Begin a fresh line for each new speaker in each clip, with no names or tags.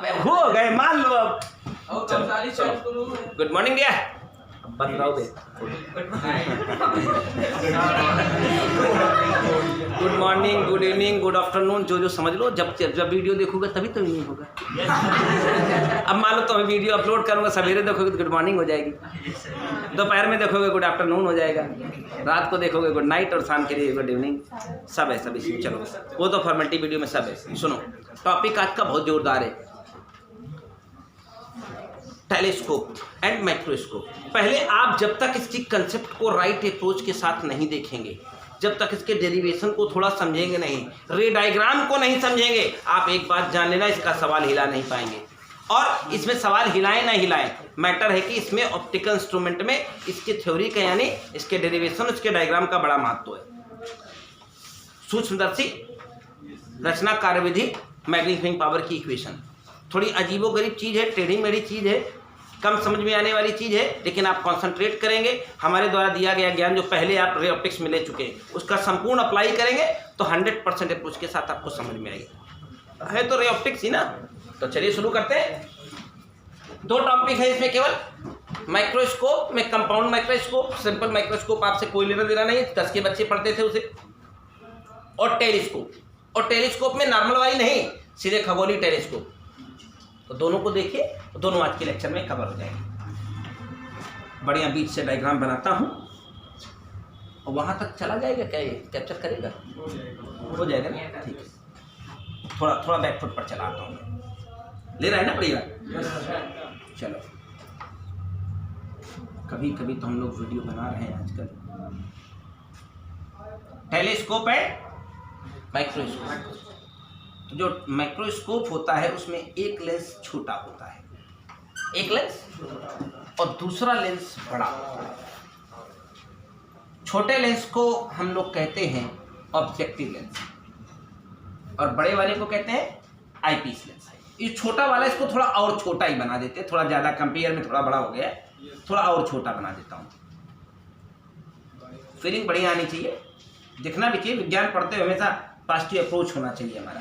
हो गए मान लो अब। Good morning dear. बन रहा हूँ good morning, good evening, good afternoon, जो जो समझ लो। जब जब वीडियो देखोगे तभी तो इवनिंग होगा। अब मान लो तो मैं वीडियो अपलोड करूँगा, सवेरे देखोगे तो गुड मॉर्निंग हो जाएगी, दोपहर में देखोगे गुड आफ्टरनून हो जाएगा, रात को देखोगे गुड नाइट और शाम के लिए गुड इवनिंग। सब है, सब इसमें। चलो वो तो फॉर्मेलिटी वीडियो में सब है। सुनो, टॉपिक आज का बहुत जोरदार है, टेलीस्कोप एंड माइक्रोस्कोप। पहले आप जब तक इसकी कंसेप्ट को राइट अप्रोच के साथ नहीं देखेंगे, जब तक इसके डेरिवेशन को थोड़ा समझेंगे नहीं, रे डायग्राम को नहीं समझेंगे, आप एक बात जान लेना, इसका सवाल हिला नहीं पाएंगे। और इसमें सवाल हिलाएं ना हिलाएं, मैटर है कि इसमें ऑप्टिकल इंस्ट्रूमेंट में इसके थ्योरी का यानी इसके डेरिवेशन, इसके डायग्राम का बड़ा महत्व है। सूक्ष्मदर्शी, रचना कार्यविधि, मैग्नीफाइंग पावर की इक्वेशन, थोड़ी अजीबोगरीब चीज़ है, टेढ़ी मेढ़ी चीज़ है, कम समझ में आने वाली चीज़ है, लेकिन आप कंसंट्रेट करेंगे, हमारे द्वारा दिया गया ज्ञान जो पहले आप रे ऑप्टिक्स में ले चुके हैं उसका संपूर्ण अप्लाई करेंगे तो 100% अप्रोच के साथ आपको समझ में आएगी। है तो रे ऑप्टिक्स ही ना। तो चलिए शुरू करते हैं। दो टॉपिक है इसमें केवल, माइक्रोस्कोप में कंपाउंड माइक्रोस्कोप, सिंपल माइक्रोस्कोप आपसे कोई लेना देना नहीं, 10 के बच्चे पढ़ते थे उसे, और टेलीस्कोप। और टेलीस्कोप में नॉर्मल वाली नहीं, सीधे खगोलीय टेलीस्कोप। तो दोनों को देखिए, तो दोनों आज के लेक्चर में कवर हो जाएंगे। बढ़िया बीच से डायग्राम बनाता हूँ और वहाँ तक चला जाएगा क्या, ये कैप्चर करेगा? हो जाएगा ना, ठीक है। थोड़ा थोड़ा बैक फुट पर चलाता हूँ, ले रहा है ना बढ़िया। चलो, कभी कभी तो हम लोग वीडियो बना रहे हैं आजकल। टेलीस्कोप है माइक्रोस्कोप। तो जो माइक्रोस्कोप होता है उसमें एक लेंस छोटा होता है, एक लेंस, और दूसरा लेंस बड़ा होता है। छोटे लेंस को हम लोग कहते हैं ऑब्जेक्टिव लेंस और बड़े वाले को कहते हैं आईपीस लेंस। ये छोटा वाला इसको थोड़ा और छोटा ही बना देते हैं, थोड़ा ज़्यादा कंपेयर में थोड़ा बड़ा हो गया है, थोड़ा और छोटा बना देता हूँ। फीलिंग बढ़िया आनी चाहिए, दिखना भी चाहिए। विज्ञान पढ़ते हुए हमेशा पॉजिटिव अप्रोच होना चाहिए हमारा।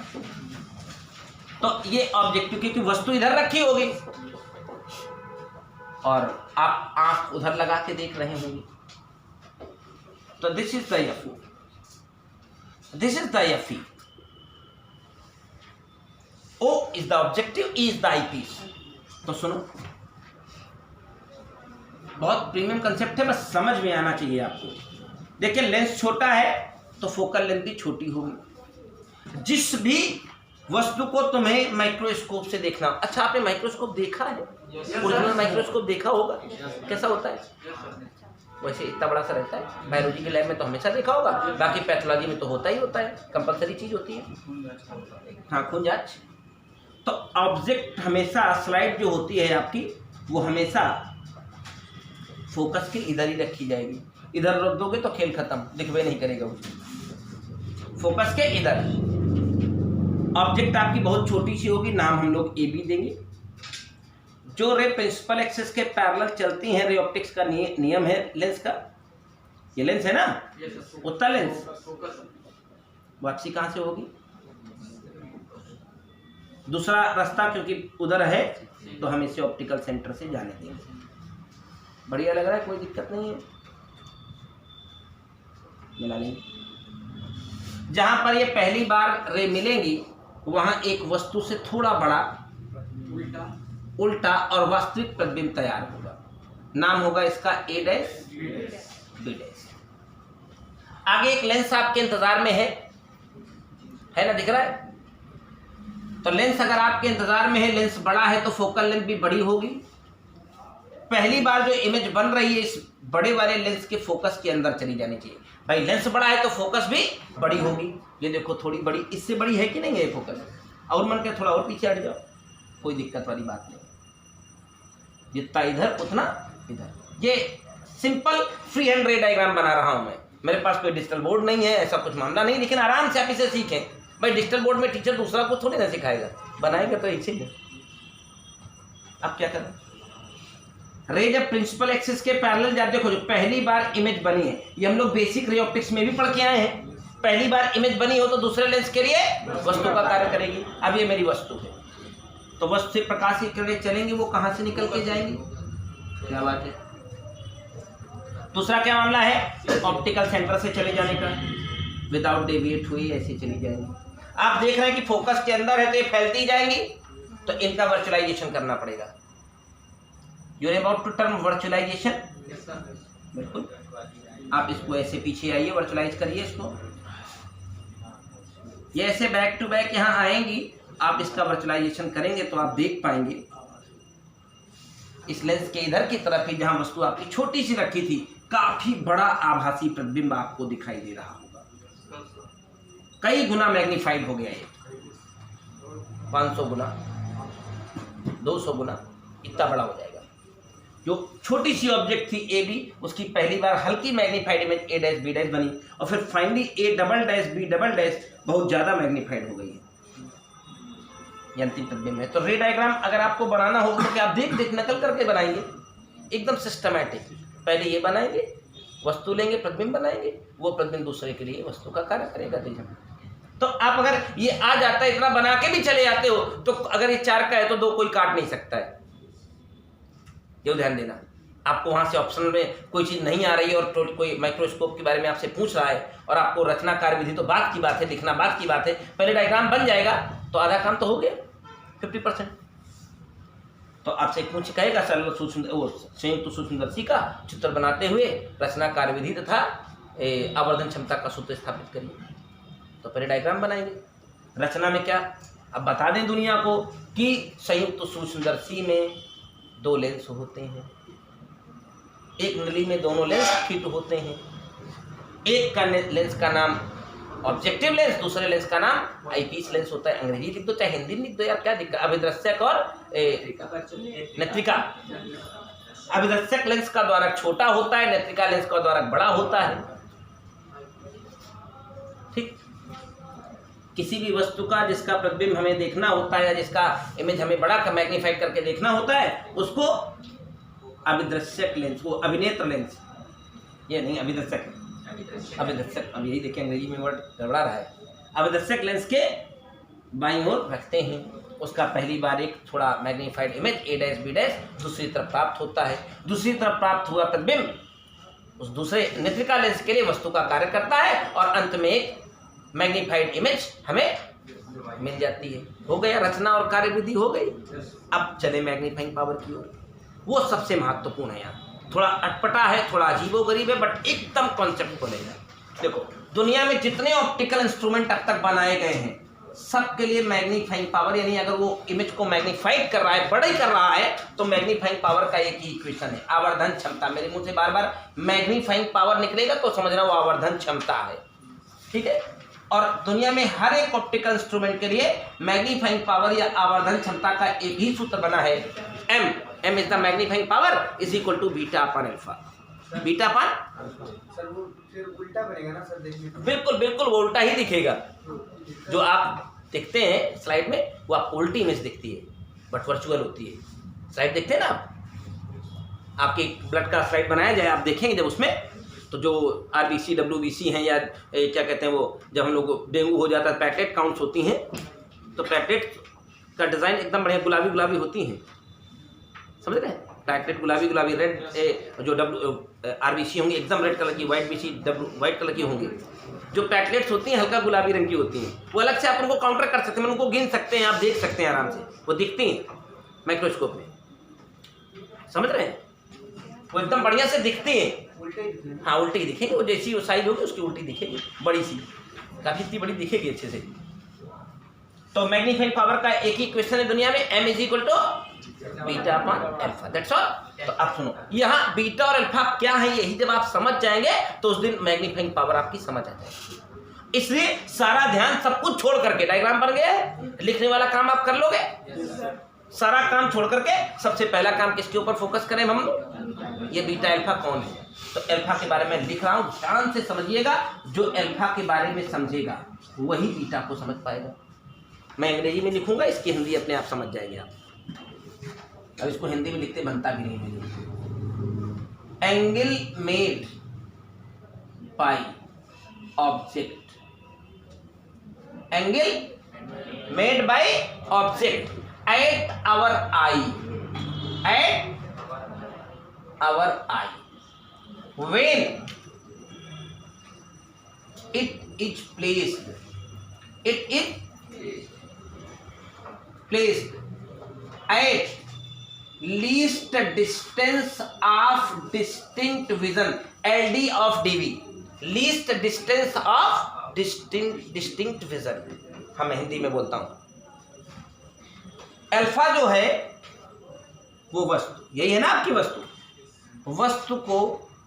तो ये ऑब्जेक्टिव, क्योंकि वस्तु इधर रखी होगी और आप आंख उधर लगा के देख रहे होंगे। तो this is the FO, this is the FE. O is the objective, E is the eyepiece. तो सुनो, बहुत प्रीमियम कंसेप्ट है, बस समझ में आना चाहिए आपको। देखिए, लेंस छोटा है तो फोकल लेंथ भी छोटी होगी। जिस भी वस्तु को तुम्हें माइक्रोस्कोप से देखना, अच्छा आपने माइक्रोस्कोप देखा है? ओरिजिनल माइक्रोस्कोप देखा होगा, कैसा होता है? वैसे इतना बड़ा सा रहता है। बायोलॉजी के लैब में तो हमेशा देखा होगा, बाकी पैथोलॉजी में तो होता ही होता है, कंपलसरी चीज होती है। हाँ, खून जांच। तो ऑब्जेक्ट हमेशा, स्लाइड जो होती है आपकी, वो हमेशा फोकस के इधर ही रखी जाएगी। इधर रख दोगे तो खेल खत्म, दिखवे नहीं करेगा उसको। फोकस के इधर ऑब्जेक्ट आपकी बहुत छोटी सी होगी, नाम हम लोग ए बी देंगे। जो रे प्रिंसिपल एक्सिस के पैरेलल चलती हैं, रे ऑप्टिक्स का नियम है लेंस का। ये लेंस है ना, उत्तर लेंस। वापसी कहाँ से होगी? दूसरा रास्ता, क्योंकि उधर है तो हम इसे ऑप्टिकल सेंटर से जाने देंगे। बढ़िया लग रहा है, कोई दिक्कत नहीं है, मिला नहीं। जहां पर ये पहली बार रे मिलेंगी वहां एक वस्तु से थोड़ा बड़ा उल्टा और वास्तविक प्रतिबिंब तैयार होगा। नाम होगा इसका ए डैश बी डैश। आगे एक लेंस आपके इंतजार में है ना, दिख रहा है? तो लेंस अगर आपके इंतजार में है, लेंस बड़ा है तो फोकल लेंथ भी बड़ी होगी। पहली बार जो इमेज बन रही है इस बड़े वाले लेंस के फोकस के अंदर चली जानी चाहिए। भाई लेंस बड़ा है तो फोकस भी बड़ी होगी। ये देखो, थोड़ी बड़ी, इससे बड़ी है कि नहीं है फोकस? और मन के थोड़ा और पीछे हट जाओ, कोई दिक्कत वाली बात नहीं। जितना इधर उतना इधर। ये सिंपल फ्री हैंड रे डायग्राम बना रहा हूं मैं, मेरे पास कोई डिजिटल बोर्ड नहीं है, ऐसा कुछ मामला नहीं, लेकिन आराम से आप इसे सीखें। भाई डिजिटल बोर्ड में टीचर दूसरा कुछ थोड़ी ना सिखाएगा, बनाएगा तो इसे ही। आप क्या करें, रे जब प्रिंसिपल एक्सिस के पैरेलल जाते, देखो जो पहली बार इमेज बनी है, ये हम लोग बेसिक रे ऑप्टिक्स में भी पढ़ के आए हैं। पहली बार इमेज बनी हो तो दूसरे लेंस के लिए वस्तु का कार्य करेगी। अब ये मेरी वस्तु है, तो वस्तु से प्रकाश की किरणें चलेंगी, वो कहाँ से निकल के जाएंगी? क्या बात है। दूसरा क्या मामला है? ऑप्टिकल सेंटर से चले जाने का, विदाउट डेविएट हुई ऐसे चली जाएंगी। आप देख रहे हैं कि फोकस के अंदर है तो ये फैलती जाएंगी, तो इनका वर्चुअलाइजेशन करना पड़ेगा। You are about to term virtualization. बिल्कुल, आप इसको ऐसे पीछे आइए, वर्चुअलाइज करिए इसको। ये ऐसे बैक टू बैक यहाँ आएंगी, आप इसका वर्चुअलाइजेशन करेंगे तो आप देख पाएंगे इस लेंस के इधर की तरफ ही जहां वस्तु आपकी छोटी सी रखी थी, काफी बड़ा आभासी प्रतिबिंब आपको दिखाई दे रहा होगा। कई गुना मैग्नीफाइड हो गया ये, 500 गुना, 200 गुना, इतना बड़ा हो जाएगा। जो छोटी सी ऑब्जेक्ट थी ए बी, उसकी पहली बार हल्की magnified image A dash B dash बनी, और फिर finally A double dash B double dash बहुत ज्यादा मैग्नीफाइड हो गई है। ये अंतिम प्रतिबिंब है। तो रे डायग्राम अगर आपको बनाना हो तो क्या आप देख देख नकल करके बनाएंगे, एकदम सिस्टमैटिक। पहले ये बनाएंगे, वस्तु लेंगे, प्रतिबिंब बनाएंगे, वो प्रतिबिंब दूसरे के लिए वस्तु का कार्य करेगा। तो आप अगर ये आ जाता है, इतना बना के भी चले जाते हो, तो अगर ये 4 का है तो 2 कोई काट नहीं सकता है। ये ध्यान देना। आपको वहां से ऑप्शन में कोई चीज नहीं आ रही है और कोई माइक्रोस्कोप के बारे में आपसे पूछ रहा है और आपको रचना कार्य विधि तो बात की बात है, लिखना बात की बात है, पहले डायग्राम बन जाएगा तो आधा काम तो हो गया, 50%। तो आपसे पूछ कहेगा सरल संयुक्त सूक्ष्मदर्शी का चित्र बनाते हुए रचना कार्य विधि तथा आवर्धन क्षमता का सूत्र स्थापित करिए, तो पहले डायग्राम बनाएंगे। रचना में क्या, अब बता दें दुनिया को कि संयुक्त सूक्ष्मदर्शी में 2 लेंस होते हैं, एक नली में दोनों लेंस फिट होते हैं। एक का लेंस का नाम ऑब्जेक्टिव लेंस, दूसरे लेंस का नाम आईपीस लेंस होता है। अंग्रेजी लिख दो चाहे हिंदी लिख दो यार, क्या दिक्कत। अभिदर्शक और नेत्रिका। अभिदर्शक लेंस का द्वारक छोटा होता है, नेत्रिका लेंस का द्वारक बड़ा होता है। ठीक, किसी भी वस्तु का जिसका प्रतिबिंब हमें देखना होता है या जिसका इमेज हमें बड़ा मैग्नीफाइड करके देखना होता है, उसको अभिदर्शक लेंस, वो अभिनेत्र लेंस, ये नहीं अभिदर्शक, अभिदर्शक, अब यही देखिए अंग्रेजी में वर्ड गड़बड़ा रहा है। अभिदर्शक लेंस के बाईं ओर रखते हैं, उसका पहली बार एक थोड़ा magnified image A dash B dash दूसरी तरफ प्राप्त होता है। दूसरी तरफ प्राप्त हुआ प्रतिबिंब उस दूसरे नेत्रिका लेंस के लिए वस्तु का कार्य करता है और अंत में एक मैग्नीफाइड इमेज हमें मिल जाती है। हो गया, रचना और कार्य विधि हो गई। अब चले मैग्नीफाइंग पावर की ओर। वो सबसे महत्वपूर्ण है यार, थोड़ा अटपटा है, थोड़ा अजीबोगरीब है, बट एकदम कॉन्सेप्ट को लेना। देखो, दुनिया में जितने ऑप्टिकल इंस्ट्रूमेंट अब तक बनाए गए हैं, सबके लिए मैग्नीफाइंग पावर, यानी अगर वो इमेज को मैग्नीफाइड कर रहा है, बड़ा ही कर रहा है, तो मैग्नीफाइंग पावर का एक ही इक्वेशन है, आवर्धन क्षमता। मेरे मुंह से बार बार मैग्नीफाइंग पावर निकलेगा तो समझना वो आवर्धन क्षमता है। ठीक है, और दुनिया में हर एक ऑप्टिकल इंस्ट्रूमेंट के लिए मैग्नीफाइंग पावर या आवर्धन क्षमता का एक ही सूत्र बना है, m is the magnifying power is equal to beta upon alpha. Beta upon,
sir वो फिर उल्टा बनेगा ना सर, देखिए।
बिल्कुल बिल्कुल, वो उल्टा ही दिखेगा। जो आप देखते हैं स्लाइड में वो आपको उल्टी इमेज दिखती है, बट वर्चुअल होती है। स्लाइड देखते हैं ना आप, आपके ब्लड का स्लाइड बनाया जाए, आप देखेंगे जब उसमें, तो जो आरबीसी डब्ल्यूबीसी हैं या क्या कहते हैं वो, जब हम लोग डेंगू हो जाता है, पैकेट काउंट्स होती हैं, तो पैकेट का डिज़ाइन एकदम बढ़िया गुलाबी गुलाबी होती हैं, समझ रहे हैं। पैकेट गुलाबी गुलाबी रेड, जो आरबीसी होंगी एकदम रेड कलर की, वाइट बीसी वाइट कलर की होंगी। जो पैटलेट्स होती हैं हल्का गुलाबी रंग की होती हैं, वो अलग से आप उनको काउंटर कर सकते हैं, उनको गिन सकते हैं, आप देख सकते हैं आराम से, वो दिखती हैं माइक्रोस्कोप में, समझ रहे हैं। वो एकदम बढ़िया से दिखती हैं। हाँ, उल्टी ही दिखेगी, वो जैसी वो साइज होगी उसकी उल्टी दिखेगी, बड़ी सी, काफ़ी इतनी बड़ी दिखेगी अच्छे से। तो मैग्नीफाइंग पावर का एक ही क्वेश्चन है दुनिया में, m is equal to beta upon alpha, that's all. तो आप सुनो, यहाँ बीटा और अल्फा क्या है, यही जब आप समझ जाएंगे तो उस दिन मैग्नीफाइंग पावर आपकी समझ आ जाएगी। इसलिए सारा ध्यान सब कुछ छोड़ करके, डायग्राम बन गया है, लिखने वाला काम आप कर लोगे, सारा काम छोड़ करके सबसे पहला काम किसके ऊपर फोकस करें हम लोग, ये बीटा अल्फा कौन है। तो अल्फा के बारे में लिख रहा हूँ, ध्यान से समझिएगा। जो अल्फा के बारे में समझेगा वही बीटा को समझ पाएगा। मैं अंग्रेजी में लिखूंगा, इसकी हिंदी अपने आप समझ जाएंगे आप। अब इसको हिंदी में लिखते बनता भी नहीं मुझे। Angle made by object, angle made by object at our eye, at our eye, when it is placed, it is placed at least distance of distinct vision, LD of DV, least distance of distinct vision। हम हिंदी में बोलता हूं, alpha जो है वो वस्तु, यही है ना आपकी वस्तु, वस्तु को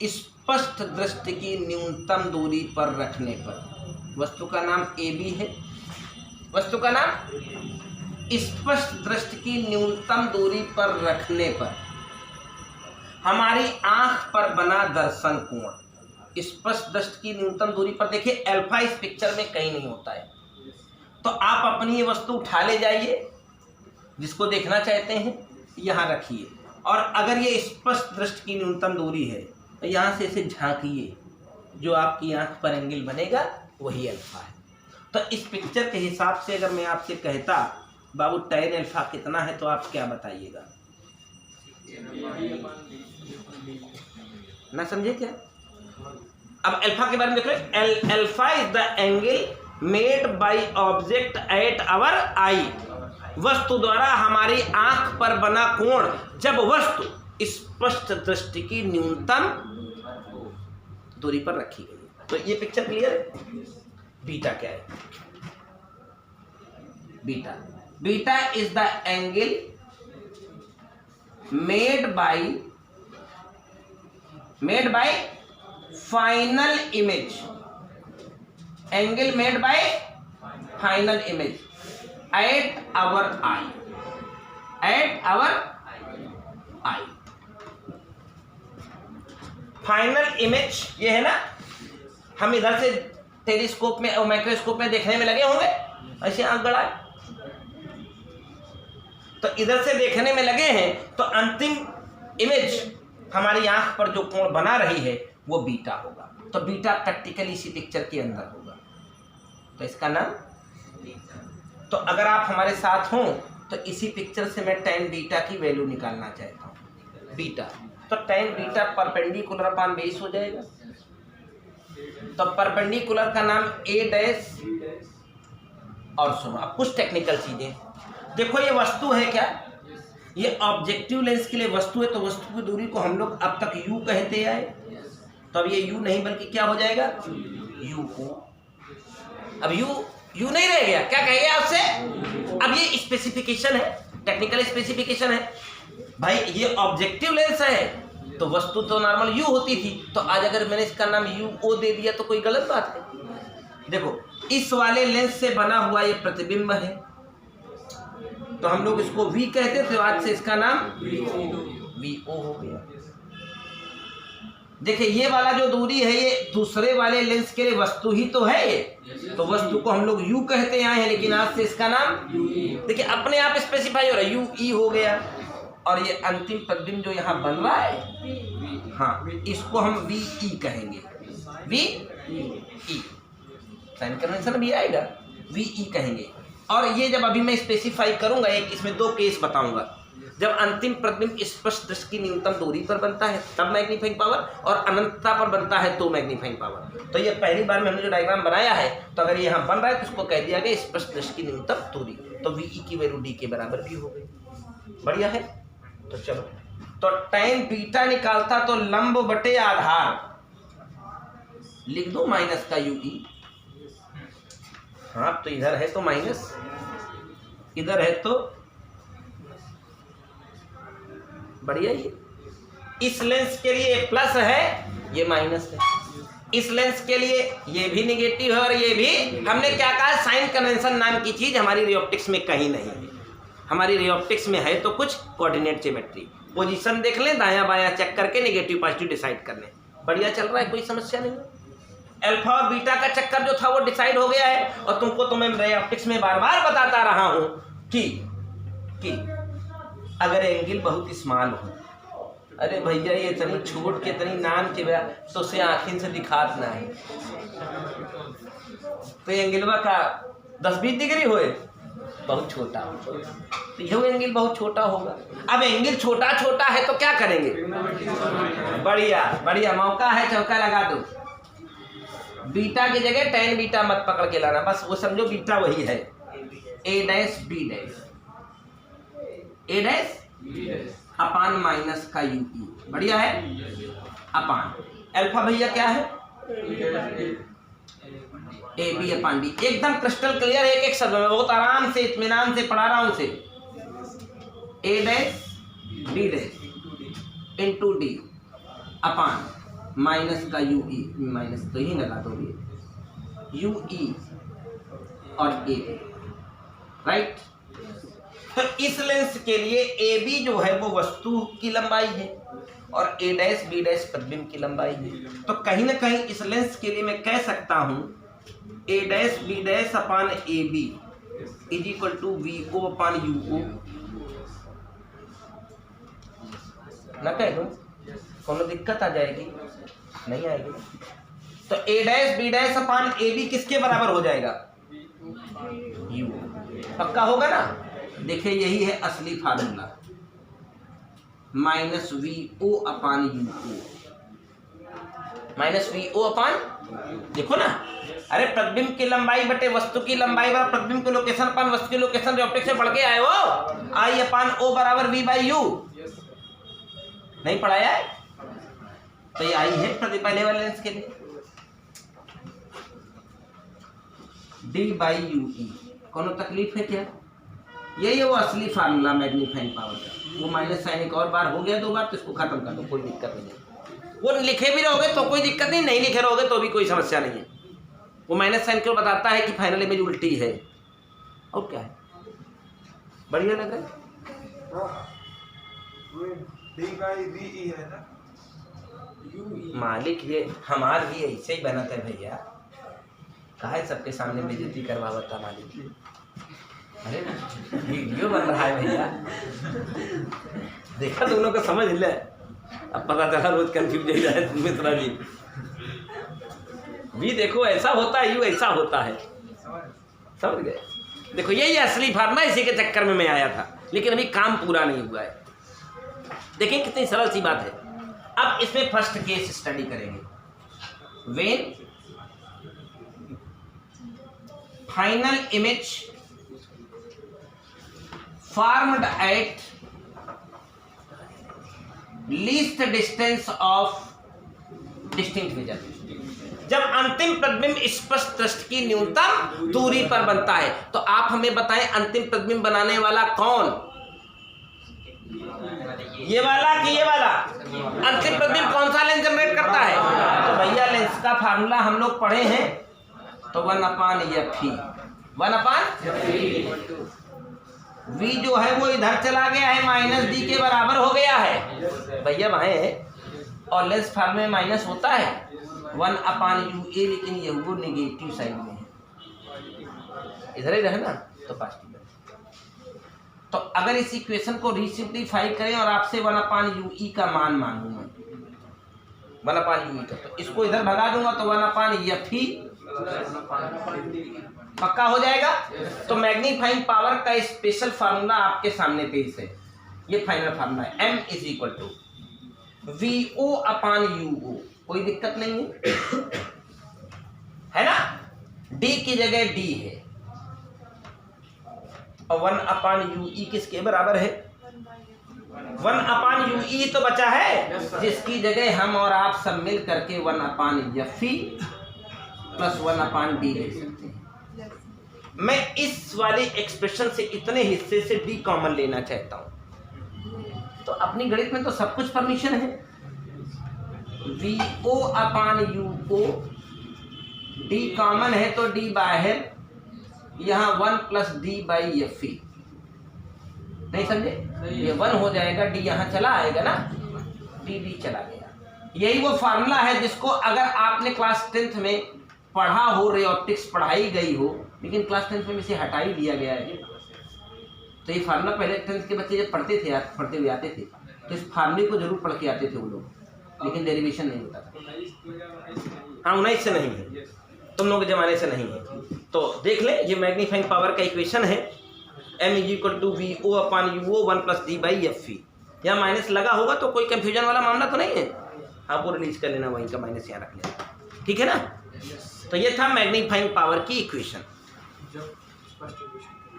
स्पष्ट दृष्टि की न्यूनतम दूरी पर रखने पर, वस्तु का नाम ए बी है, वस्तु का नाम स्पष्ट दृष्टि की न्यूनतम दूरी पर रखने पर हमारी आंख पर बना दर्शन कोण, स्पष्ट दृष्टि की न्यूनतम दूरी पर, देखिए अल्फा इस पिक्चर में कहीं नहीं होता है, तो आप अपनी ये वस्तु उठा ले जाइए, जिसको देखना चाहते हैं यहाँ रखिए, और अगर ये स्पष्ट दृष्टि की न्यूनतम दूरी है तो यहाँ से इसे झांकिए, जो आपकी आंख पर एंगल बनेगा वही अल्फा है। तो इस पिक्चर के हिसाब से अगर मैं आपसे कहता बाबू tan अल्फा कितना है, तो आप क्या बताइएगा? ना समझे क्या? अब अल्फा के बारे में देखो, alpha is the angle made by object at our eye, वस्तु द्वारा हमारी आंख पर बना कोण जब वस्तु स्पष्ट दृष्टि की न्यूनतम दूरी पर रखी गई। तो ये पिक्चर क्लियर है। बीटा क्या है? Beta, beta is the angle made by final image, angle made by final image at our eye, at our eye. Final image ये है ना, हम इधर से टेलीस्कोप में और माइक्रोस्कोप में देखने में लगे होंगे, ऐसे आंख गड़ाए, तो इधर से देखने में लगे हैं, तो अंतिम इमेज हमारी आंख पर जो कोण बना रही है वो बीटा होगा। तो बीटा प्रैक्टिकली इसी पिक्चर के अंदर होगा, तो इसका नाम। तो अगर आप हमारे साथ हों तो इसी पिक्चर से मैं tan बीटा की वैल्यू निकालना चाहता हूँ, बीटा, तो tan बीटा परपेंडिकुलर अपान बेस हो जाएगा। तो परपेंडिकुलर का नाम a डैश, और सुनो अब कुछ टेक्निकल चीजें देखो। ये वस्तु है क्या? ये ऑब्जेक्टिव लेंस के लिए वस्तु है, तो वस्तु की दूरी को हम लोग अब तक u कहते आए, तो अब ये u नहीं बल्कि क्या हो जाएगा? u को, अब u नहीं रह गया, क्या कहेंगे आपसे? अब ये स्पेसिफिकेशन है, टेक्निकल स्पेसिफिकेशन है भाई। ये ऑब्जेक्टिव लेंस है तो वस्तु तो नॉर्मल u होती थी, तो आज अगर मैंने इसका नाम UO दे दिया तो कोई गलत बात है? देखो इस वाले लेंस से बना हुआ ये प्रतिबिंब है, तो हम लोग इसको V कहते थे, आज से इसका नाम VO हो गया। देखिए ये वाला जो दूरी है ये दूसरे वाले लेंस के लिए वस्तु ही तो है ये, तो वस्तु को हम लोग U कहते आए हैं, लेकिन आज से इसका नाम देखिए अपने आप स्पेसिफाई हो रहा है, UE हो गया। और ये अंतिम प्रतिबिंब जो यहाँ बन रहा है, हाँ, इसको हम VE कहेंगे, VE, साइन कन्वेंशन भी आएगा, VE कहेंगे। और ये जब अभी मैं स्पेसिफाई करूंगा, एक इसमें दो केस बताऊंगा, जब अंतिम प्रतिबिंब स्पष्ट दृष्टि की न्यूनतम दूरी पर बनता है तब मैग्नीफाइंग पावर, और अनंतता पर बनता है तो मैग्नीफाइंग पावर। तो ये पहली बार में हमने जो डायग्राम बनाया है, तो अगर ये यहाँ बन रहा है तो इसको कह दिया गया स्पष्ट दृष्टि की न्यूनतम दूरी, तो VE की वैल्यू D के बराबर भी हो गई। बढ़िया है। तो चलो, तो tan बीटा निकालता तो लंब बटे आधार लिख दो माइनस का UE, हाँ तो इधर है तो माइनस, इधर है तो बढ़िया। ये इस लेंस के लिए प्लस है, ये माइनस है, इस लेंस के लिए ये भी निगेटिव है, और ये भी। हमने क्या कहा? साइन कन्वेंशन नाम की चीज हमारी रे ऑप्टिक्स में कहीं नहीं है। हमारी रे ऑप्टिक्स में है तो कुछ कोऑर्डिनेट ज्योमेट्री, पोजीशन देख लें, दायां बायां चेक करके नेगेटिव पॉजिटिव डिसाइड कर लें। बढ़िया चल रहा है, कोई समस्या नहीं है। अल्फा और बीटा का चक्कर जो था वो डिसाइड हो गया है, और तुमको तो मैं रे ऑप्टिक्स में बार बार बताता रहा हूं कि अगर एंगल बहुत स्मॉल हो, अरे भैया ये इतनी छोट के इतनी नाम के तो उसे आँखिन से दिखात ना है, तो एंगलवा का 10-20 डिग्री होए बहुत छोटा होगा, तो यह एंगल बहुत छोटा होगा। अब एंगल छोटा छोटा है तो क्या करेंगे? बढ़िया बढ़िया, मौका है, चौका लगा दो। बीटा की जगह tan बीटा मत पकड़ के लाना, बस वो समझो बीटा वही है, a dash b dash, a dash upon minus का यूई, बढ़िया है, अपान अल्फा भैया क्या है? ए बी अपान डी, एकदम क्रिस्टल क्लियर, एक एक शब्द में बहुत आराम से इत्मीनान से पढ़ा रहा हूं उसे। A dash B dash into D upon minus का यू ई, माइनस तो ही लगा दोगे, यू ई और ए, राइट। तो इस लेंस के लिए ए बी जो है वो वस्तु की लंबाई है और ए डैश बी डैश प्रतिबिंब की लंबाई है। तो कहीं ना कहीं इस लेंस के लिए मैं कह सकता हूं A dash B dash upon A B is equal to V O upon you O, ना कह दूं? कोनो दिक्कत आ जाएगी? नहीं आएगी। तो A dash B dash upon A B किसके बराबर हो जाएगा? यू, पक्का होगा ना? देखिए यही है असली formula, minus V O upon you O, minus V O upon, देखो ना, अरे प्रतिबिंब की लंबाई बटे वस्तु की लंबाई बराबर प्रतिबिंब की लोकेशन अपान वस्तु की लोकेशन, जो ऑप्टिक्स से पढ़ के आए हो, आई अपान ओ बराबर वी बाई यू, नहीं पढ़ाया है? तो ये आई है पहले वाले लेंस के लिए, डी बाई यू ई, कोनो तकलीफ है क्या? यही है वो असली फार्मूला मैग्नीफाइंग पावर का। वो माइनस साइन एक और बार हो गया, दो बार, तो इसको खत्म कर दो, कोई दिक्कत नहीं है। वो लिखे भी रहोगे तो कोई दिक्कत नहीं, नहीं लिखे रहोगे तो भी कोई समस्या नहीं है। वो माइनस साइन क्यों बताता है कि फाइनल इमेज उल्टी है, और क्या है। बढ़िया लग रहा है मालिक, ये हमार भी ऐसे ही बना था भैया, कहा है सबके सामने बेइज्जती करवाता मालिक। अरे वीडियो बन रहा है भैया, देखा तुम लोग को समझ ले, अब पता चला रोज कंफ्यूज हो जाए मित्रा भी देखो ऐसा होता है, यूँ ऐसा होता है, समझ गए? देखो यही असली फार्मा, इसी के चक्कर में मैं आया था, लेकिन अभी काम पूरा नहीं हुआ है। देखिए कितनी सरल सी बात है। अब इसमें फर्स्ट केस स्टडी करेंगे, when final image formed at least distance of distinct vision, जब अंतिम प्रतिबिंब स्पष्ट दृष्टि की न्यूनतम दूरी पर बनता है। तो आप हमें बताएं अंतिम प्रतिबिंब बनाने वाला कौन? ये वाला कि ये वाला? अंतिम प्रतिबिंब कौन सा लेंस जनरेट करता है? तो भैया लेंस का फार्मूला हम लोग पढ़े हैं, तो 1 अपान एफ ही, 1 अपान V जो है वो इधर चला गया है, माइनस डी के बराबर हो गया है भैया वहाँ है, और लेंस फार्म में माइनस होता है 1 अपान यू ए, लेकिन ये वो नेगेटिव साइड में है, इधर ही रहे ना, तो पॉजिटिव। तो अगर इस इक्वेशन को रीसिम्प्लीफाई करें और आपसे 1 अपान यू ई का मान मांगूं मैं, 1 अपान यू ई का, तो इसको इधर भगा दूंगा तो 1 अपान एफ ही पक्का हो जाएगा। तो मैग्नीफाइंग पावर का स्पेशल फार्मूला आपके सामने पेश है, ये फाइनल फार्मूला है, m is equal to V O upon you O, कोई दिक्कत नहीं है ना? d की जगह d है और 1 अपान यू ई किसके बराबर है? 1 अपान यू ई तो बचा है, जिसकी जगह हम और आप सब मिल करके 1 अपान एफ ई प्लस 1 अपान डी ले सकते हैं। मैं इस वाले एक्सप्रेशन से इतने हिस्से से डी कॉमन लेना चाहता हूं, तो अपनी गणित में तो सब कुछ परमिशन है। V O upon you o, d common है तो डी बाहर, यहाँ 1 plus D by F e, नहीं समझे? ये 1 हो जाएगा, डी यहाँ चला आएगा ना, डी चला गया। यही वो फार्मूला है जिसको अगर आपने क्लास 10th में पढ़ा हो, रे ऑप्टिक्स पढ़ाई गई हो, लेकिन क्लास 10th में इसे हटा ही दिया गया है। तो ये फार्मूला पहले 10th के बच्चे जब पढ़ते हुए आते थे, तो इस फार्मूले को जरूर पढ़ के आते थे वो लोग, लेकिन डेरिवेशन नहीं होता था। हाँ 19 से नहीं है, तुम लोग के ज़माने से नहीं है। तो देख ले, ये मैग्नीफाइंग पावर का इक्वेशन है, m is equal to V O upon you o 1 plus D by f v. यहाँ माइनस लगा होगा तो कोई कंफ्यूजन वाला मामला तो नहीं है, आपको रिलीज कर लेना, वहीं का माइनस यहाँ रख लेना, ठीक है ना। तो ये था मैग्नीफाइंग पावर की इक्वेशन।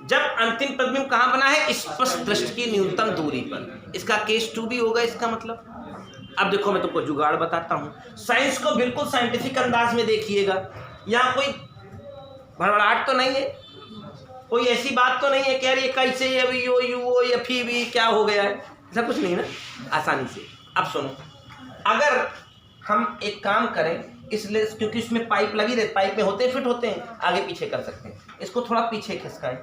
जब अंतिम प्रतिबिंब कहाँ बना है? स्पष्ट दृष्टि की न्यूनतम दूरी पर। इसका केस 2 भी होगा इसका मतलब। अब देखो मैं तुमको जुगाड़ बताता हूँ, साइंस को बिल्कुल साइंटिफिक अंदाज में देखिएगा। यहाँ कोई भड़बड़ाहट तो नहीं है, कोई ऐसी बात तो नहीं है कि यार ये कैसे यू ओ या फी भी क्या हो गया है, ऐसा कुछ नहीं ना, आसानी से। अब सुनो, अगर हम एक काम करें, इसलिए क्योंकि इसमें पाइप लगी रहती, पाइप में होते फिट होते हैं, आगे पीछे कर सकते हैं। इसको थोड़ा पीछे खिसकाएं,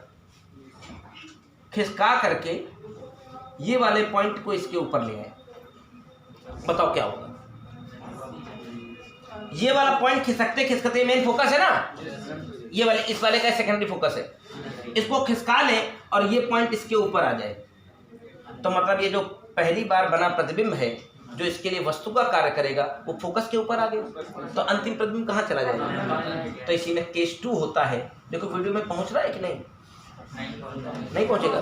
खिसका करके ये वाले पॉइंट को इसके ऊपर ले आए, बताओ क्या होगा। ये वाला पॉइंट खिसकते खिसकते मेन फोकस है ना, ये वाले, इस वाले का सेकेंडरी फोकस है। इसको खिसका लें और ये पॉइंट इसके ऊपर आ जाए, तो मतलब ये जो पहली बार बना प्रतिबिंब है, जो इसके लिए वस्तु का कार्य करेगा, वो फोकस के ऊपर आ गया, तो अंतिम प्रतिबिंब कहाँ चला जाएगा? तो इसी में केस 2 होता है। देखो वीडियो में पहुंच रहा है कि नहीं? नहीं पहुंचेगा,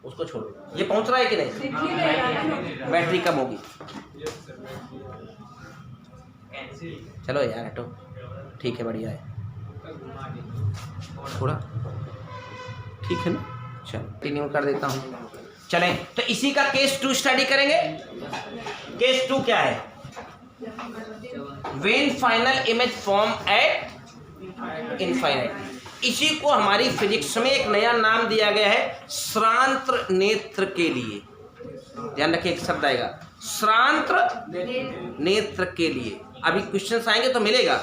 उसको छोड़ो। ये पहुंच रहा है कि नहीं? बैटरी कम होगी, चलो यार हटो, ठीक है, बढ़िया है, थोड़ा ठीक है ना। चलो कंटिन्यू कर देता हूँ, चलें। तो इसी का केस 2 स्टडी करेंगे। केस 2 क्या है? When final image form eight infinite. इसी को हमारी फिजिक्स में एक नया नाम दिया गया है, श्रांत्र नेत्र के लिए। ध्यान रखिए, एक शब्द आएगा श्रांत्र नेत्र के लिए। अभी क्वेश्चंस आएंगे तो मिलेगा।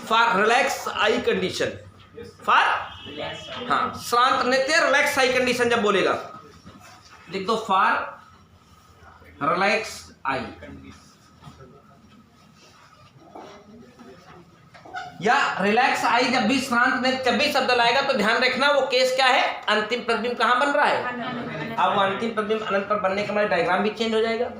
For relax I condition, for, हाँ, श्रांत्र नेत्र रिलैक्स आई कंडीशन जब बोलेगा, लिख दो फॉर रिलैक्स आई, या रिलैक्स आई। जब भी श्रांत नेत्र, जब भी शब्द लाएगा तो ध्यान रखना वो केस क्या है, अंतिम प्रतिबिंब कहाँ बन रहा है। अब वो अंतिम प्रतिबिंब अनंत पर बनने के हमारा डायग्राम भी चेंज हो जाएगा।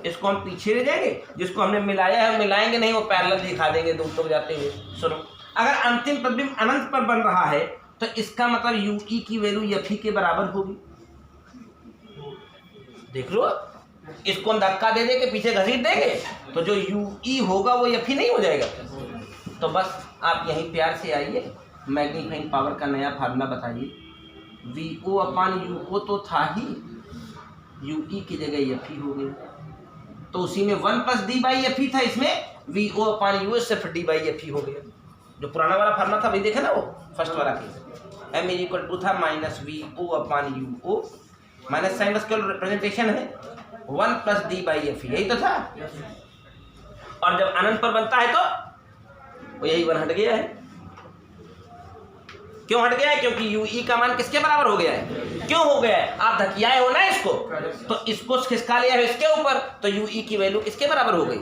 इसको हम पीछे ले जाएंगे, जिसको हमने मिलाया है मिलाएंगे नहीं, वो पैरेलल दिखा देंगे दूर तक जाते हुए। सुनो, अगर अंतिम प्रतिबिंब अनंत पर बन रहा है तो इसका मतलब यू ई की वैल्यू एफ ई के बराबर होगी। देख लो, इसको हम धक्का दे दे के पीछे घसीट देंगे तो जो यू ई होगा वो एफ ई नहीं हो जाएगा। तो बस आप यहीं प्यार से आइए, मैग्नीफाइंग पावर का नया फार्मूला बताइए। वी ओ अपॉन यू ओ तो था ही, यू ई की जगह एफ ई हो गई, तो उसी में 1 plus D by F e था, इसमें वी ओ अपॉन यू एस सिर्फ डी बाई एफ ई हो गया। जो पुराना वाला फार्मूला था वही देखे ना, वो फर्स्ट वाला case, M is equal to था minus V O upon you O, minus sign बस केवल रिप्रेजेंटेशन है, 1 plus D by F E, यही तो था। और जब अनंत पर बनता है तो वो यही 1 हट गया है। क्यों हट गया है? क्योंकि यू ई का मान किसके बराबर हो गया है? क्यों हो गया है? आप धकियाए हो ना इसको, तो इसको खिसका लिया है इसके ऊपर, तो यू ई की वैल्यू किसके बराबर हो गई?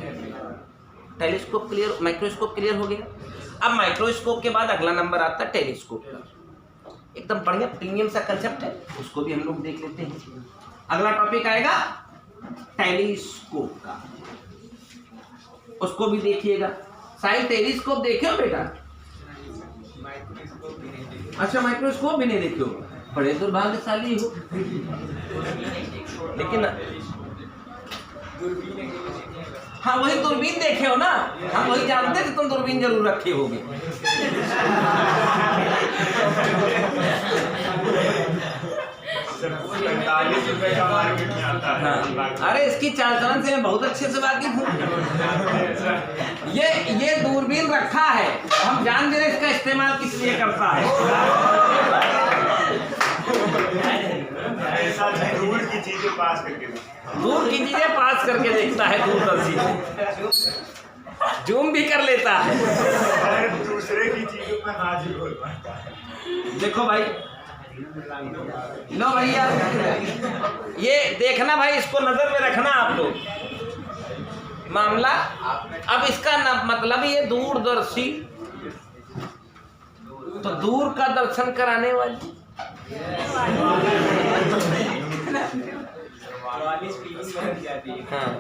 टेलीस्कोप क्लियर, माइक्रोस्कोप क्लियर हो गया। अब माइक्रोस्कोप के बाद अगला नंबर आता है टेलीस्कोप का। एकदम बढ़िया प्रीमियम सा कंसेप्ट है, उसको भी हम लोग देख लेते हैं। अगला टॉपिक आएगा टेलीस्कोप का, उसको भी देखिएगा। साइंस टेलीस्कोप देखे हो बेटा? अच्छा, माइक्रोस्कोप भी नहीं देखे हो, बड़े दुर्भाग्यशाली हो। लेकिन हाँ, वही दूरबीन देखे हो ना, हम वही जानते थे तुम दूरबीन जरूर रखे होगे। अरे इसकी चाल चलन से मैं बहुत अच्छे से वाकिफ हूँ। ये दूरबीन रखा है, हम जान दे रहे इसका इस्तेमाल किस लिए करता है।
दूर की चीजें पास करके देखता है, दूरदर्शी से जूम भी कर लेता है, दूसरे की चीजों में हाजिर हो पाता है।
देखो भाई, लो भैया, ये देखना भाई, इसको नजर में रखना आप लोग मामला। अब इसका मतलब ये दूरदर्शी, तो दूर का दर्शन कराने वाली। हाँ,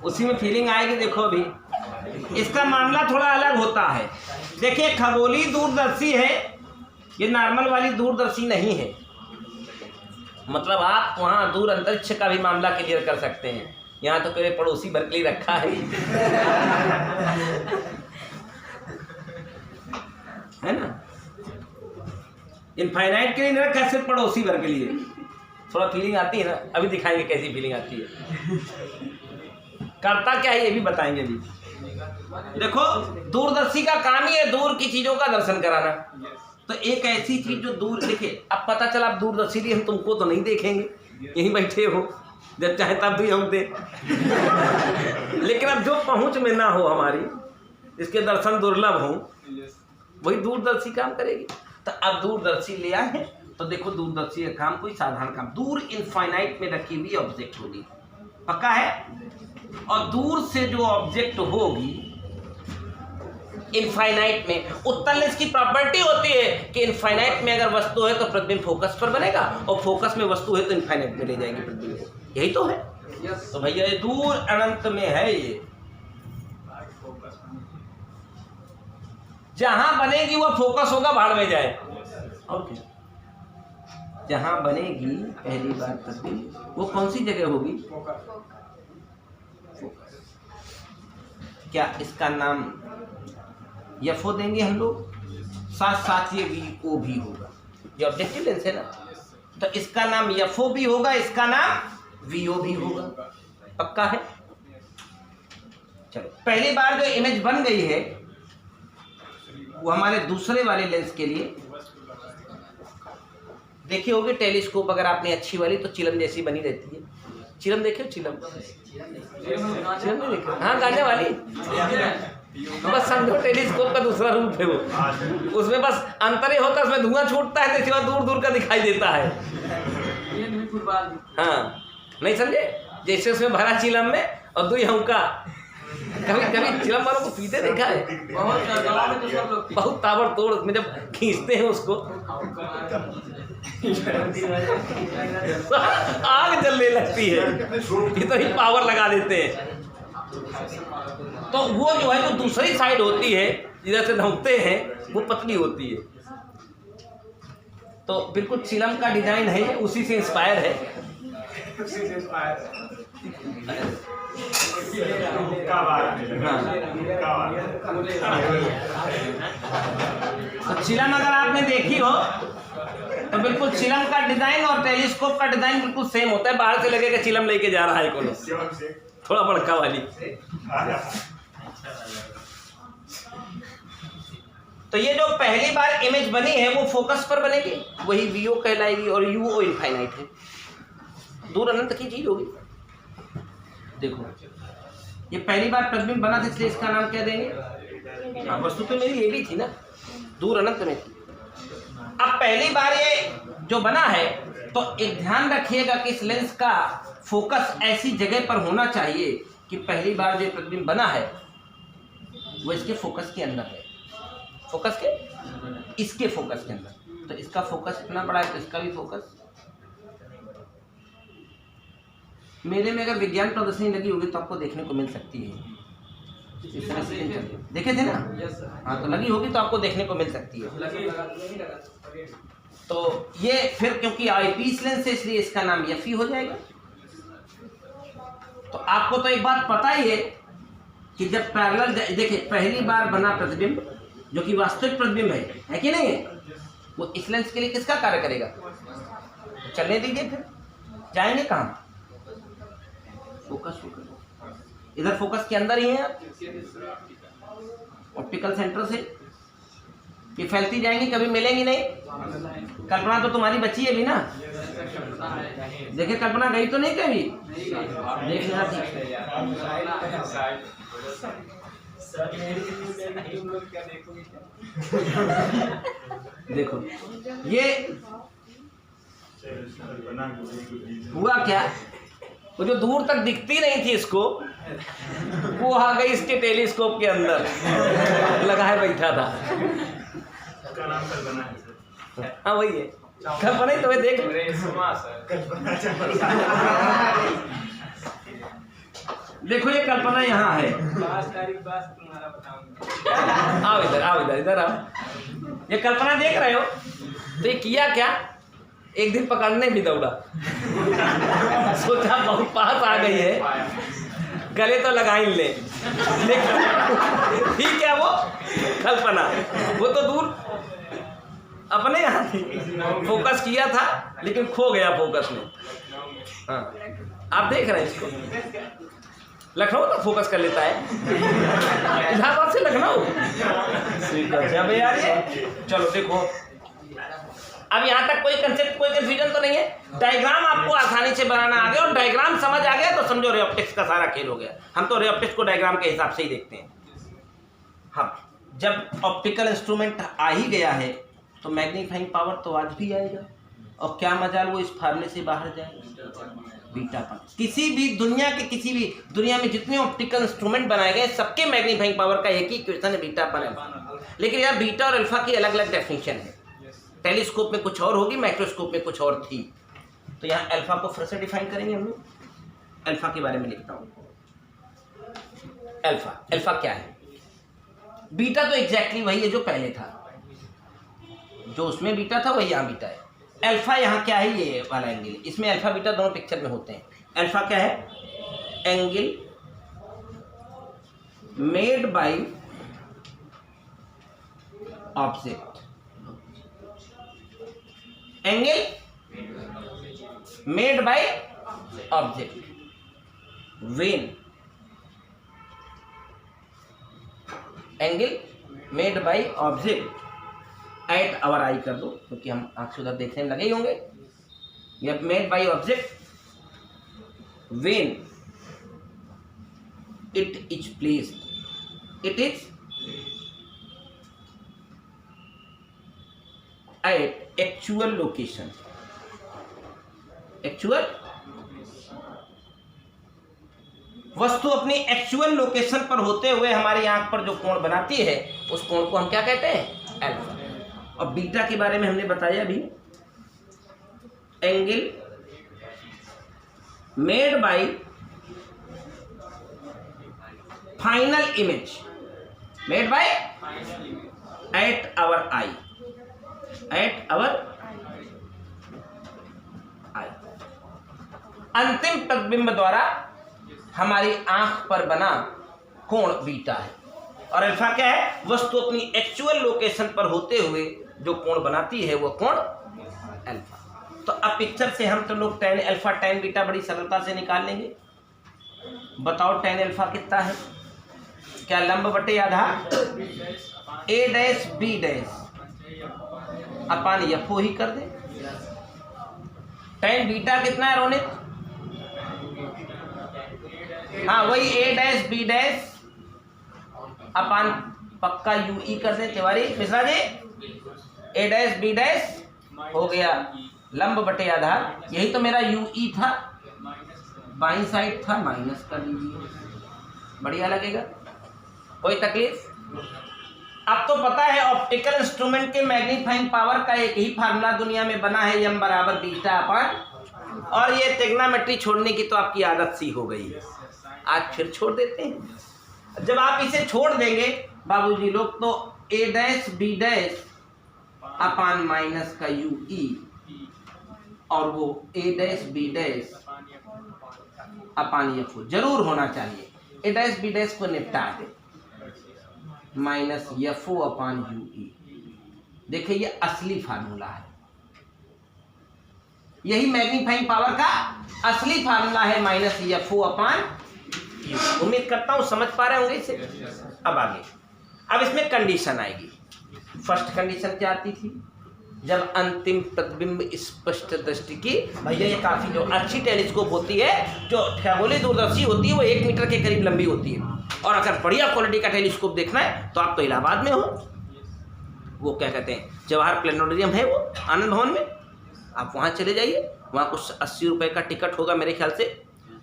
उसी में फीलिंग आएगी। देखो अभी इसका मामला थोड़ा अलग होता है। देखिए, खगोलीय दूरदर्शी है, ये नॉर्मल वाली दूरदर्शी नहीं है, मतलब आप वहाँ दूर अंतरिक्ष का भी मामला क्लियर कर सकते हैं। यहाँ तो मेरे पड़ोसी बर्कली रखा है है ना, इनफाइनाइट के लिए नहीं रखा, सिर्फ पड़ोसी वर्ग के लिए। थोड़ा फीलिंग आती है ना, अभी दिखाएंगे कैसी फीलिंग आती है, करता क्या है ये भी बताएंगे अभी। देखो दूरदर्शी का काम ही है दूर की चीजों का दर्शन कराना। तो एक ऐसी चीज जो दूर, देखिए अब पता चला आप दूरदर्शी लिए, हम तुमको तो नहीं देखेंगे, यहीं बैठे हो, जब चाहे तब भी हम दे लेकिन अब जो पहुंच में ना हो हमारी, इसके दर्शन दुर्लभ हो, वही दूरदर्शी काम करेगी। तो अब दूरदर्शी ले आए हैं, तो देखो दूरदर्शी का काम कोई साधारण काम, दूर इनफाइनाइट में रखी हुई ऑब्जेक्ट होगी, पक्का है। और दूर से जो ऑब्जेक्ट होगी इनफाइनाइट में, उत्तल लेंस की प्रॉपर्टी होती है कि इनफाइनाइट में अगर वस्तु है तो प्रतिबिंब फोकस पर बनेगा, और फोकस में वस्तु है तो इनफाइनाइट में ले जाएगी प्रतिबिंब, यही तो है। तो भैया ये दूर अनंत में है, ये जहां बनेगी वो फोकस होगा, भाड़ में जाए। ओके, जहां बनेगी पहली बार प्रतिबिंब, वो कौन सी जगह होगी? क्या इसका नाम एफओ देंगे हम लोग, साथ साथ ये वीओ भी होगा, ये ऑब्जेक्टिव लेंस है ना, तो इसका नाम एफओ भी होगा, इसका नाम वीओ भी होगा, पक्का है। चलो पहली बार जो इमेज बन गई है वो हमारे दूसरे वाले लेंस के लिए, देखी होगी टेलीस्कोप अगर आपने अच्छी वाली, तो चिलम जैसी बनी रहती है। चिलम देखे हो? चिलम नहीं देखे? हाँ, गाने वाली, बस समझो टेलीस्कोप का दूसरा रूप है वो, उसमें बस अंतर ही होता है, उसमें धुआं छूटता है तो सिवा दूर दूर का दिखाई देता है। हाँ, नहीं समझे? जैसे उसमें भरा चिलम में और दुई हौका, कभी कभी चिलम वालों को पीते देखा है, बहुत ताबड़तोड़ में जब खींचते हैं उसको आग जलने लगती है, इतनी पावर लगा देते हैं। तो वो जो है जो दूसरी साइड होती है जिधर से धौंकते हैं, वो पतली होती है। तो बिल्कुल चिलम का डिजाइन है, उसी से इंस्पायर है। तो चिलम अगर आपने देखी हो तो बिल्कुल चिलम का डिजाइन और टेलीस्कोप का डिजाइन बिल्कुल सेम होता है। बाहर से लगेगा चिलम लेके जा रहा है कोनो, थोड़ा बड़का वाली। तो ये जो पहली बार इमेज बनी है वो फोकस पर बनेगी, वही वीओ कहलाएगी, और यूओ इनफाइनाइट है, दूर अनंत की चीज होगी। देखो ये पहली बार प्रतिबिंब बना था, इसलिए इसका नाम क्या देंगे? हाँ, वस्तु तो मेरी ये भी थी ना, दूर अनंत में थी। अब पहली बार ये जो बना है, तो एक ध्यान रखिएगा कि इस लेंस का फोकस ऐसी जगह पर होना चाहिए कि पहली बार जो प्रतिबिंब बना है वो इसके फोकस के अंदर है, फोकस के, इसके फोकस के अंदर। तो इसका फोकस इतना बड़ा है तो इसका भी फोकस। मेले में अगर विज्ञान प्रदर्शनी लगी होगी तो आपको देखने को मिल सकती है, इस तरह से देखे थे ना? हाँ, तो लगी होगी तो आपको देखने को मिल सकती है। तो ये फिर क्योंकि आईपीस लेंस है इसलिए इसका नाम एफई हो जाएगा। तो आपको तो एक बात पता ही है कि जब पैरेलल, देखिए पहली बार बना प्रतिबिंब जो कि वास्तविक प्रतिबिंब है कि नहीं है, वो इस लेंस के लिए किसका कार्य करेगा? चलने दीजिए, फिर जाएंगे कहाँ? फोकस, इधर फोकस के अंदर ही है आप, ऑप्टिकल सेंटर से ये फैलती जाएंगी, कभी मिलेंगी नहीं। कल्पना तो तुम्हारी बच्ची है भी ना, देखिए कल्पना गई तो नहीं कभी, देख लेना ठीक देखो ये हुआ क्या, वो जो दूर तक दिखती नहीं थी इसको, वो आ गई इसके टेलीस्कोप के अंदर लगाए बैठा था। हाँ वही है, कल्पना ही तुम्हें देख देखो ये कल्पना यहाँ है। आओ इधर, आओ इधर, इधर आओ। ये कल्पना देख रहे हो, तो ये किया क्या, एक दिन पकड़ने भी दौड़ा। सोचा बहुत पास आ गई है, गले तो लगा ही ले, लेकिन ठीक है, वो कल्पना, वो तो दूर अपने यहाँ थी, फोकस किया था लेकिन खो गया फोकस में। हाँ, आप देख रहे हैं इसको, लखनऊ तो फोकस कर लेता है, इलाहाबाद से लखनऊ जब यार ये। चलो देखो, अब यहाँ तक कोई कंसेप्ट, कोई कंफ्यूजन तो नहीं है। डायग्राम आपको आसानी से बनाना आ गया, और डायग्राम समझ आ गया तो समझो रे ऑप्टिक्स का सारा खेल हो गया। हम तो रे ऑप्टिक्स को डायग्राम के हिसाब से ही देखते हैं। हाँ, जब ऑप्टिकल इंस्ट्रूमेंट आ ही गया है तो मैग्नीफाइंग पावर तो आज भी आएगा, और क्या मजाल वो इस फार्मूले से बाहर जाएगा, बीटा पर। किसी भी दुनिया में जितने ऑप्टिकल इंस्ट्रूमेंट बनाए गए सबके मैग्नीफाइंग पावर का एक ही इक्वेशन है, बीटा पर अल्फा। लेकिन यार बीटा और अल्फा की अलग अलग डेफिनेशन है, टेलीस्कोप में कुछ और होगी, माइक्रोस्कोप में कुछ और थी। तो यहाँ अल्फा को फिर से डिफाइन करेंगे हम लोग। अल्फा के बारे में लिखता हूँ। अल्फा क्या है? बीटा तो एग्जैक्टली वही है जो पहले था, जो उसमें बीटा था वही यहाँ बीटा है। अल्फा यहाँ क्या है, ये वाला एंगल, इसमें अल्फा बीटा दोनों पिक्चर में होते हैं। अल्फा क्या है? Angle made by object, angle made by object when, angle made by object at our eye कर दो, क्योंकि हम आंख से उधर देखने में लगे ही होंगे। यह made by object when it is placed, it is at actual location, actual वस्तु अपनी एक्चुअल लोकेशन पर होते हुए हमारी आंख पर जो कोण बनाती है उस कोण को हम क्या कहते हैं? अल्फा। और बीटा के बारे में हमने बताया भी, angle made by final image, made by at our eye, at our eye, अंतिम प्रतिबिंब द्वारा हमारी आंख पर बना कोण बीटा है। और अल्फा क्या है? वस्तु अपनी एक्चुअल लोकेशन पर होते हुए जो कोण बनाती है वो कोण अल्फा। तो अब पिक्चर से हम तो लोग tan अल्फा tan बीटा बड़ी सरलता से निकाल लेंगे। बताओ tan अल्फा कितना है? क्या लंब बटे आधार a dash b dash upon F ही कर दे। tan बीटा कितना है रोनित? हाँ वही a डैश b डैश अपान पक्का यू ई कर दे। Tiwari Mishra ji, a dash b dash हो गया लंब बटे आधार, यही तो मेरा यू ई था, बाई साइड था, माइनस कर दीजिए, बढ़िया लगेगा, कोई तकलीफ? अब तो पता है ऑप्टिकल इंस्ट्रूमेंट के मैग्नीफाइंग पावर का एक ही फार्मूला दुनिया में बना है, m बराबर बीटा अपान, और ये ट्रिग्नोमेट्री छोड़ने की तो आपकी आदत सी हो गई है, आज फिर छोड़ देते हैं। जब आप इसे छोड़ देंगे बाबूजी लोग तो a dash b dash upon minus का यू ई, और वो a dash b dash upon F जरूर होना चाहिए। a डैश b डैश को निपटा दे, minus F O upon you ई। देखिए ये असली फार्मूला है, यही मैग्नीफाइंग पावर का असली फार्मूला है, माइनस एफ ओ अपान। उम्मीद करता हूं समझ पा रहे होंगे इसे। अब आगे, अब इसमें कंडीशन आएगी। फर्स्ट कंडीशन क्या आती थी? जब अंतिम प्रतिबिंब स्पष्ट दृष्टि की, भैया ये काफी जो अच्छी टेलीस्कोप होती है, जो खगोलीय दूरदर्शी होती है, वो 1 मीटर के करीब लंबी होती है। और अगर बढ़िया क्वालिटी का टेलीस्कोप देखना है तो आप तो इलाहाबाद में हो, वो क्या कहते हैं जवाहर प्लेनेटोरियम है वो आनंद भवन में, आप वहाँ चले जाइए। वहाँ कुछ 80 रुपये का टिकट होगा मेरे ख्याल से,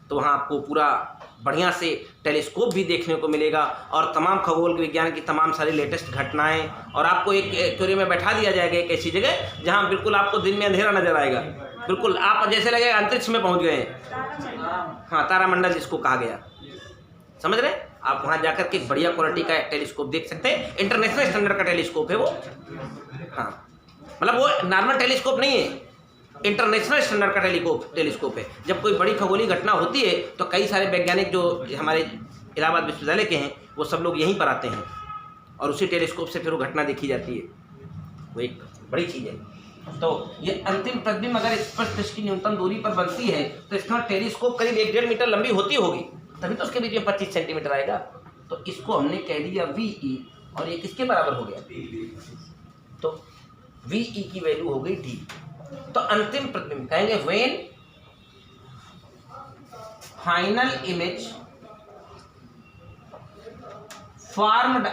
तो वहाँ आपको पूरा बढ़िया से टेलीस्कोप भी देखने को मिलेगा, और तमाम खगोल विज्ञान की तमाम सारी लेटेस्ट घटनाएं, और आपको एक एक्वेरियम में बैठा दिया जाएगा एक ऐसी जगह जहाँ बिल्कुल आपको दिन में अंधेरा नजर आएगा, बिल्कुल आप जैसे लगेगा अंतरिक्ष में पहुँच गए हैं। हाँ, तारामंडल जिसको कहा गया, समझ रहे हैं? आप वहाँ जाकर के बढ़िया क्वालिटी का टेलीस्कोप देख सकते हैं, इंटरनेशनल स्टैंडर्ड का टेलीस्कोप है वो। हाँ, मतलब वो नॉर्मल टेलीस्कोप नहीं है, इंटरनेशनल स्टैंडर्ड का टेलीस्कोप है। जब कोई बड़ी खगोलीय घटना होती है तो कई सारे वैज्ञानिक जो हमारे इलाहाबाद विश्वविद्यालय के हैं वो सब लोग यहीं पर आते हैं और उसी टेलीस्कोप से फिर वो घटना देखी जाती है। वो एक बड़ी चीज़ है। तो ये अंतिम प्रतिबिंब अगर स्पर्श दृष्टि की न्यूनतम दूरी पर बनती है तो इसका टेलीस्कोप करीब 1.5 मीटर लंबी होती होगी, तभी तो उसके बीच में 25 सेंटीमीटर आएगा। तो इसको हमने कह दिया VE और ये किसके बराबर हो गया? तो VE की वैल्यू हो गई D। तो अंतिम प्रतिबिंब कहेंगे when final image formed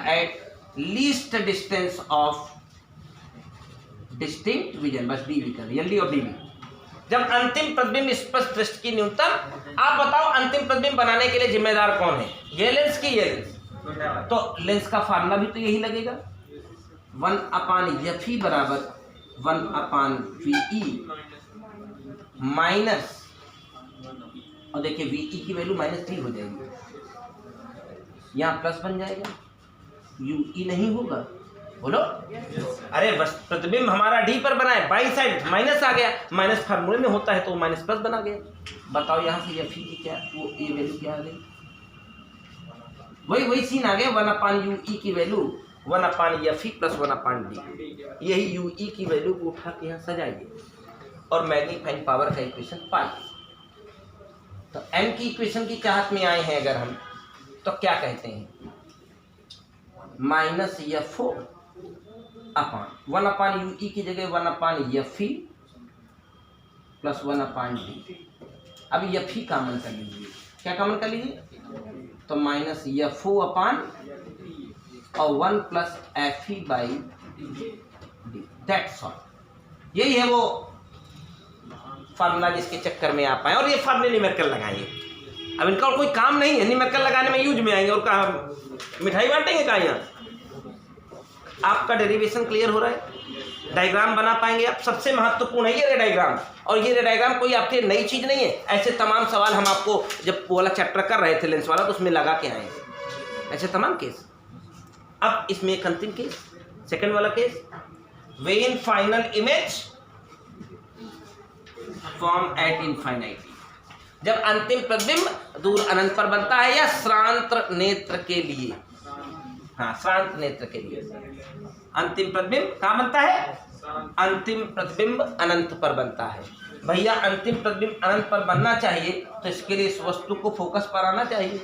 at least distance of distinct vision, बस डी लिखा LD और DV। जब अंतिम प्रतिबिंब स्पष्ट दृष्टि की न्यूनतम, आप बताओ अंतिम प्रतिबिंब बनाने के लिए जिम्मेदार कौन है, ये लेंस की ये लेंस? तो लेंस का फार्मूला भी तो यही लगेगा, 1/Fe बराबर 1/VE माइनस, और देखिए VE की वैल्यू -3 हो जाएगी, यहाँ प्लस बन जाएगा, UE नहीं होगा, बोलो। अरे बस प्रतिबिंब हमारा D पर बना है, बाई साइड माइनस आ गया, माइनस फार्मूले में होता है तो माइनस प्लस बना गया। बताओ यहाँ से Fe की क्या वो ये वैल्यू क्या आ गई? वही सीन आ गया, 1/UE की वैल्यू 1/Fe प्लस 1/D। यही UE की वैल्यू को उठा के यहाँ सजाइए और मैग्नीफाइंग पावर का इक्वेशन पाइए। तो m की इक्वेशन की चाहत में आए हैं अगर हम, तो क्या कहते हैं, -F 1/UE की जगह 1/Fe प्लस 1/D। अब Fe कॉमन कर लीजिए, क्या कॉमन कर लीजिए? तो -F और 1 plus Fe by D, that's all. यही है वो फार्मूला जिसके चक्कर में आप आए और ये फार्मूले न्यूमेरिकल लगाएंगे। अब इनका और कोई काम नहीं है, न्यूमेरिकल लगाने में यूज में आएंगे और कहाँ मिठाई बांटेंगे कहाँ यहाँ। आपका डेरिवेशन क्लियर हो रहा है, डायग्राम बना पाएंगे आप। सबसे महत्वपूर्ण है ये रे डायग्राम, और ये रे डायग्राम कोई आपके नई चीज़ नहीं है। ऐसे तमाम सवाल हम आपको जब वाला चैप्टर कर रहे थे लेंस वाला तो उसमें लगा के आए, ऐसे तमाम केस। अब इसमें एक अंतिम केस, सेकंड वाला case, when final image form at infinity, जब अंतिम प्रतिबिंब दूर अनंत पर बनता है या श्रांत नेत्र के लिए, हाँ श्रांत नेत्र के लिए अंतिम प्रतिबिंब कहाँ बनता है? अंतिम प्रतिबिंब अनंत पर बनता है। भैया अंतिम प्रतिबिंब अनंत पर बनना चाहिए तो इसके लिए इस वस्तु को फोकस पर आना चाहिए,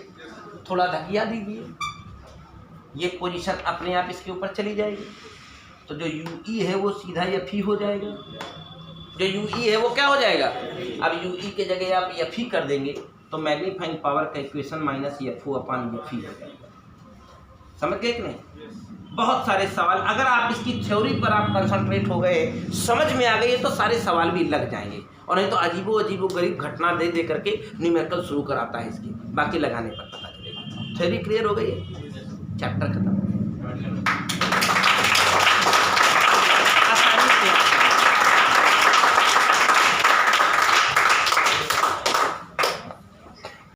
थोड़ा धकिया दीजिए, ये पोजीशन अपने आप इसके ऊपर चली जाएगी। तो जो UE है वो सीधा Fe हो जाएगा, जो UE है वो क्या हो जाएगा? अब UE के जगह आप Fe कर देंगे तो मैग्नीफाइंग पावर का इक्वेशन -F/Fe हो जाएगा। समझ गए कि नहीं? बहुत सारे सवाल, अगर आप इसकी थ्योरी पर आप कंसंट्रेट हो गए, समझ में आ गए तो सारे सवाल भी लग जाएंगे, और नहीं तो अजीबो गरीब घटना दे दे करके न्यूमेरिकल शुरू कराता है इसकी, बाकी लगाने पर पता चलेगा। थ्योरी क्लियर हो गई है, चैप्टर खत्म।